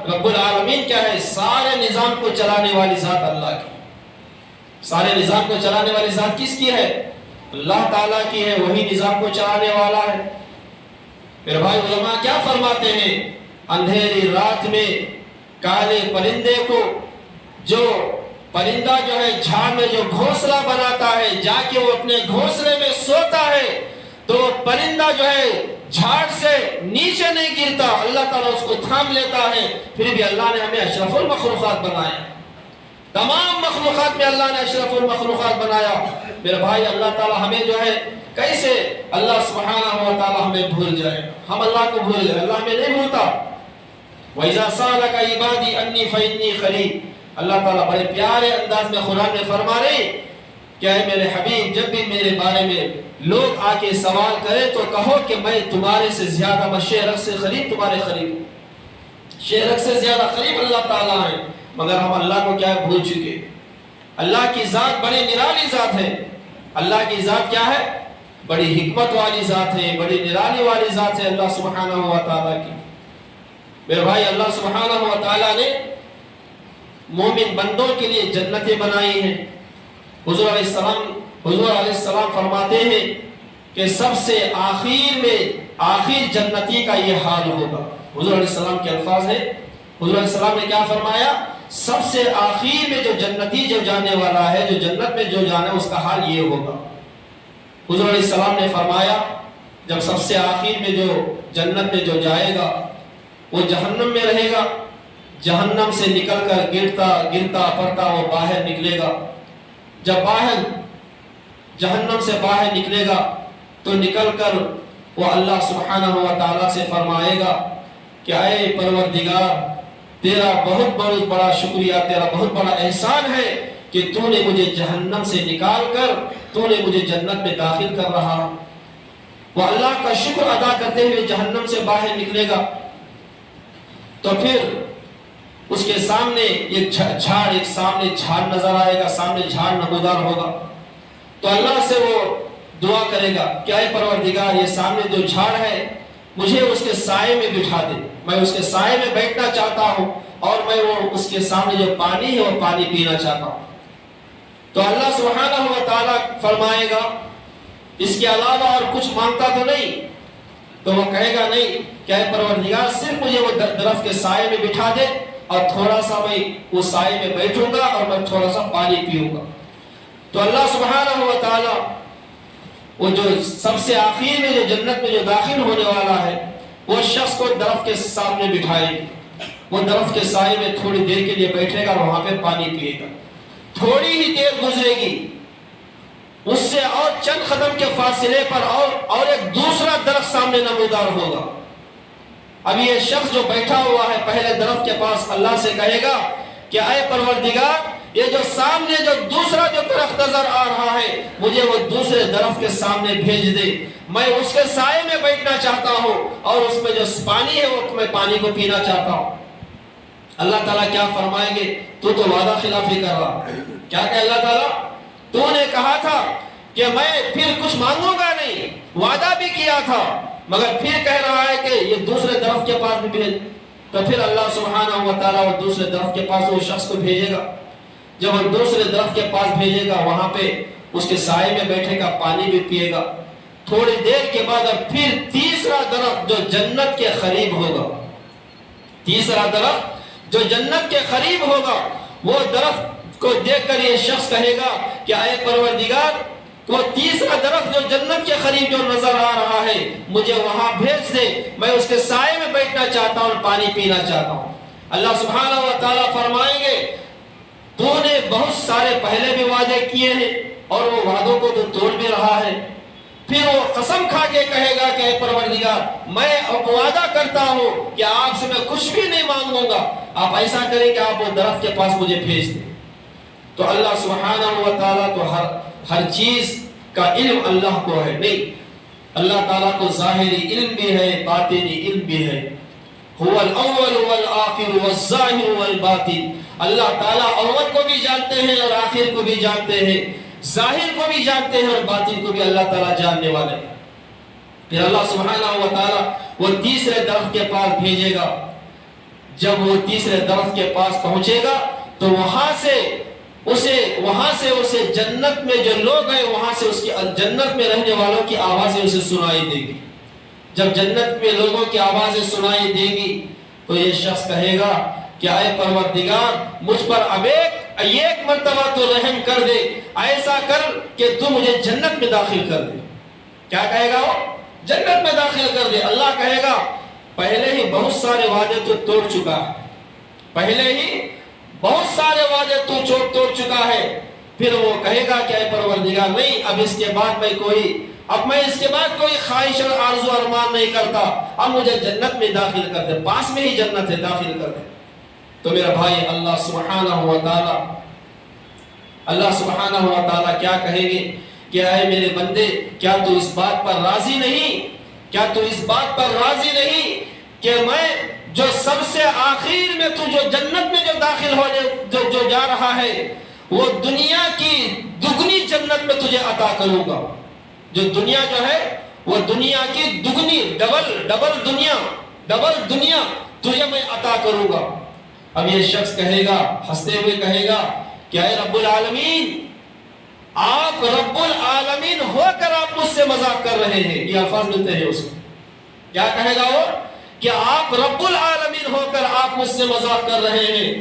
رب العالمین کیا ہے؟ سارے نظام کو چلانے والی ذات اللہ کی. سارے نظام کو چلانے والی ذات کس کی ہے؟ اللہ تعالیٰ کی ہے. وہی نظام کو چلانے والا ہے. پھر بھائی علماء کیا فرماتے ہیں؟ اندھیری رات میں کالے پرندے کو، جو پرندہ جو ہے جھاڑ میں جو گھونسلہ بناتا ہے، جا کے وہ اپنے گھونسلے میں سوتا ہے، تو پرندہ جو ہے جھاڑ سے نیچے نہیں گرتا، اللہ تعالیٰ اس کو تھام لیتا ہے. پھر بھی اللہ نے ہمیں اشرف المخلوقات بنایا. تمام مخلوقات میں اللہ نے اشرف المخلوقات بنایا. میرے بھائی اللہ تعالیٰ ہمیں جو ہے کیسے اللہ سبحانہ و تعالیٰ ہمیں بھول جائے؟ ہم اللہ کو بھول جائے، اللہ ہمیں نہیں بھولتا. وَإِذَا سَأَلَكَ عِبَادِي عَنِّي فَإِنِّي قَرِيبٌ. اللہ تعالیٰ بڑے پیارے انداز میں قرآن میں فرما رہے کہ اے میرے حبیب، جب بھی میرے بارے میں لوگ آ کے سوال کرے تو کہو کہ میں تمہارے سے زیادہ، میں شہرک سے قریب تمہارے قریب ہوں. شہرک سے زیادہ قریب اللہ تعالیٰ ہے. مگر ہم اللہ کو کیا بھول چکے. اللہ کی ذات بڑی نرالی ذات ہے. اللہ کی ذات کیا ہے؟ بڑی حکمت والی ذات ہے، بڑی نرالی والی ذات ہے اللہ سبحانہ و تعالیٰ کی. میرے بھائی اللہ سبحانہ و تعالیٰ نے مومن بندوں کے لیے جنتیں بنائی ہیں. حضور علیہ السلام فرماتے ہیں کہ سب سے آخر میں آخر جنتی کا یہ حال ہوگا. حضور علیہ السلام کے الفاظ ہیں. حضور علیہ السلام نے کیا فرمایا؟ سب سے آخر میں جو جنتی جو جانے والا ہے، جو جنت میں جو جانا ہے، اس کا حال یہ ہوگا. حضور علیہ السلام نے فرمایا جب سب سے آخر میں جو جنت میں جو جائے گا وہ جہنم میں رہے گا. جہنم سے نکل کر گرتا پڑتا وہ باہر نکلے گا. جب باہر جہنم سے باہر نکلے گا تو نکل کر وہ اللہ سبحانہ و تعالیٰ سے فرمائے گا کہ اے پروردگار، تیرا بہت بڑا شکریہ، تیرا بہت بڑا احسان ہے کہ تو نے مجھے جہنم سے نکال کر تو نے مجھے جنت میں داخل کر رہا. وہ اللہ کا شکر ادا کرتے ہوئے جہنم سے باہر نکلے گا تو پھر اس کے سامنے ایک جھاڑ نظر آئے گا، سامنے جھاڑ نمودار ہوگا. تو اللہ سے وہ دعا کرے گا کہ اے پروردگار، یہ سامنے جو جھاڑ ہے مجھے اس کے سائے میں بٹھا دے، میں اس کے سائے میں بیٹھنا چاہتا ہوں اور میں وہ اس کے سامنے جو پانی ہے وہ پانی پینا چاہتا ہوں. تو اللہ سبحانہ و تعالیٰ فرمائے گا اس کے علاوہ اور کچھ مانگتا تو نہیں؟ تو وہ کہے گا نہیں، کہ اے پروردگار صرف مجھے وہ درخت کے سائے میں بٹھا دے اور تھوڑا سا میں اس سائے میں بیٹھوں گا اور میں تھوڑا سا پانی پیوں گا. تو اللہ سبحانہ و تعالیٰ وہ جو سب سے آخر میں جو جنت میں جو داخل ہونے والا ہے وہ شخص کو درخت کے سامنے بٹھائے گی. وہ درخت کے سائے میں تھوڑی دیر کے لیے بیٹھے گا اور وہاں پہ پانی پیے گا. تھوڑی ہی دیر گزرے گی، اس سے اور چند قدم کے فاصلے پر اور ایک دوسرا درخت سامنے نمودار ہوگا. اب یہ شخص جو بیٹھا ہوا ہے پہلے درخت کے پاس اللہ سے کہے گا کہ اے پروردگار، یہ جو سامنے جو دوسرا جو درخت نظر آ رہا ہے مجھے وہ دوسرے درخت کے سامنے بھیج دے، میں اس کے سائے میں بیٹھنا چاہتا ہوں اور اس میں جو پانی ہے وہ میں پانی کو پینا چاہتا ہوں. اللہ تعالیٰ کیا فرمائیں گے؟ تو وعدہ خلافی کر رہا. کیا کہ اللہ تعالیٰ تو نے کہا تھا کہ میں پھر کچھ مانگوں گا نہیں، وعدہ بھی کیا تھا، مگر پھر کہہ رہا ہے کہ یہ دوسرے درخت کے پاس بھی بھیج. تو پھر اللہ سبحانہ و تعالیٰ وہ دوسرے درخت کے پاس وہ شخص کو بھیجے گا. جب وہ دوسرے درخت کے پاس بھیجے گا وہاں پہ اس کے سائے میں بیٹھے گا، پانی بھی پیے گا. تھوڑی دیر کے بعد اب پھر تیسرا درخت جو جنت کے قریب ہوگا، تیسرا درخت جو جنت کے قریب ہوگا، وہ درخت کو دیکھ کر یہ شخص کہے گا کہ اے پروردگار، وہ تیسرا درخت جو جنت کے قریب جو نظر آ رہا ہے مجھے وہاں بھیج دے، میں اس کے سائے میں بیٹھنا چاہتا ہوں، پانی پینا چاہتا ہوں. اللہ سبحانہ و تعالیٰ فرمائیں گے تو نے بہت سارے پہلے بھی وعدے کیے ہیں اور وہ وعدوں کو تو توڑ بھی رہا ہے. پھر وہ قسم کھا کے کہے گا کہ اے پروردگار، میں اب وعدہ کرتا ہوں کہ آپ سے میں کچھ بھی نہیں مانگوں گا، آپ ایسا کریں کہ آپ وہ درخت کے پاس مجھے بھیج دیں. تو اللہ سبحانہ و تعالیٰ تو ہر چیز کا علم اللہ کو ہے. نہیں، اللہ تعالیٰ کو ظاہری علم بھی ہے، باطنی علم بھی ہے. هو الاول والآخر والظاہر والباطن. اللہ تعالیٰ اول کو بھی جانتے ہیں اور آخر کو بھی جانتے ہیں، ظاہر کو بھی جانتے ہیں اور باطن کو بھی اللہ تعالیٰ جاننے والے ہیں. پھر اللہ سبحانہ و تعالیٰ وہ تیسرے درخت کے پاس بھیجے گا جب وہ تیسرے درخت کے پاس پہنچے گا تو وہاں سے اسے جنت میں جو لوگ ہیں وہاں سے اس کی جنت میں رہنے والوں کی آوازیں اسے سنائی دے گی. جب جنت میں لوگوں کی آوازیں سنائی دے گی تو یہ شخص کہے گا کہ اے پروردگار مجھ پر اب ایک مرتبہ تو رحم کر دے، ایسا کر کہ تو مجھے جنت میں داخل کر دے. کیا کہے گا وہ؟ جنت میں داخل کر دے. اللہ کہے گا پہلے ہی بہت سارے وعدے تو توڑ چکا ہے، پہلے ہی بہت سارے وعدے تو توڑ چکا ہے. پھر وہ کہے گا کہ اے پروردگار نہیں، اب اس کے بعد میں اس کے بعد کوئی خواہش اور آرزو ارمان نہیں کرتا، اب مجھے جنت میں داخل کر دے، پاس میں ہی جنت ہے، داخل کر دے. تو میرا بھائی اللہ سبحانہ و تعالی کیا کہیں گے کہ اے میرے بندے کیا تو اس بات پر راضی نہیں کہ میں جو سب سے آخر میں تو جو جنت میں جو داخل ہونے جو جا رہا ہے وہ دنیا کی دگنی جنت میں تجھے عطا کروں گا. جو دنیا جو ہے وہ دنیا کی دگنی ڈبل دنیا تجھے میں عطا کروں گا. اب یہ شخص کہے گا، ہنستے ہوئے کہے گا کہ اے رب العالمین، آپ رب العالمین ہو کر آپ مجھ سے مذاق کر رہے ہیں. یہ الفاظ ملتے ہیں اس میں. کیا کہے گا وہ؟ کہ آپ رب العالمین ہو کر آپ مجھ سے مذاق کر رہے ہیں.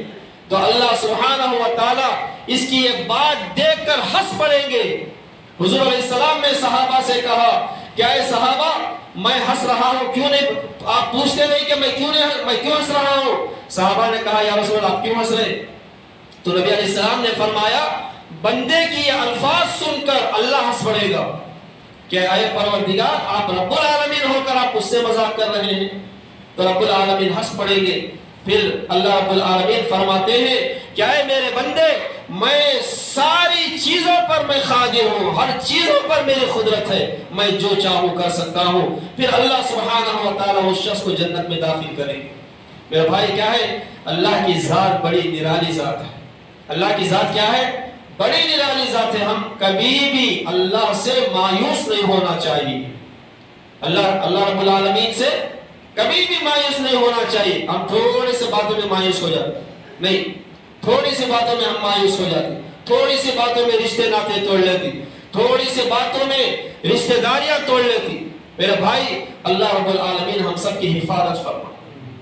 تو اللہ سبحانہ و تعالی اس کی ایک بات دیکھ کر ہنس پڑیں گے. حضور علیہ السلام نے صحابہ سے کہا کہ اے صحابہ میں ہنس رہا ہوں، کیوں نہیں آپ پوچھتے نہیں کہ میں کیوں ہنس رہا ہوں؟ صحابہ نے کہا یا رسول اللہ آپ کیوں ہنس رہے؟ تو نبی علیہ السلام نے فرمایا بندے کی یہ الفاظ سن کر اللہ ہنس پڑے گا کہ اے پروردگار آپ رب العالمین ہو کر آپ اس سے مذاق کر رہے ہیں. تو رب العالمین ہنس پڑیں گے. پھر اللہ رب العالمین فرماتے ہیں کہ اے میرے بندے میں ساری چیزوں پر میں قادر ہوں، ہر چیزوں پر میری قدرت ہے، میں جو چاہوں کر سکتا ہوں. پھر اللہ سبحانہ و تعالی اس شخص کو جنت میں داخل کرے گا. میرے بھائی کیا ہے؟ اللہ کی ذات بڑی نرالی ذات ہے. اللہ کی ذات کیا ہے؟ بڑی نرالی ذات ہے. ہم کبھی بھی اللہ سے مایوس نہیں ہونا چاہیے. اللہ رب العالمین سے کبھی بھی مایوس نہیں ہونا چاہیے. ہم تھوڑے سے باتوں میں مایوس ہو جاتے نہیں، تھوڑی سی باتوں میں ہم مایوس ہو جاتے، تھوڑی سی باتوں میں رشتے ناطے توڑ لیتی، تھوڑی سی باتوں میں رشتے داریاں توڑ لیتی. میرے بھائی اللہ رب العالمین ہم سب کی حفاظت فرمائے.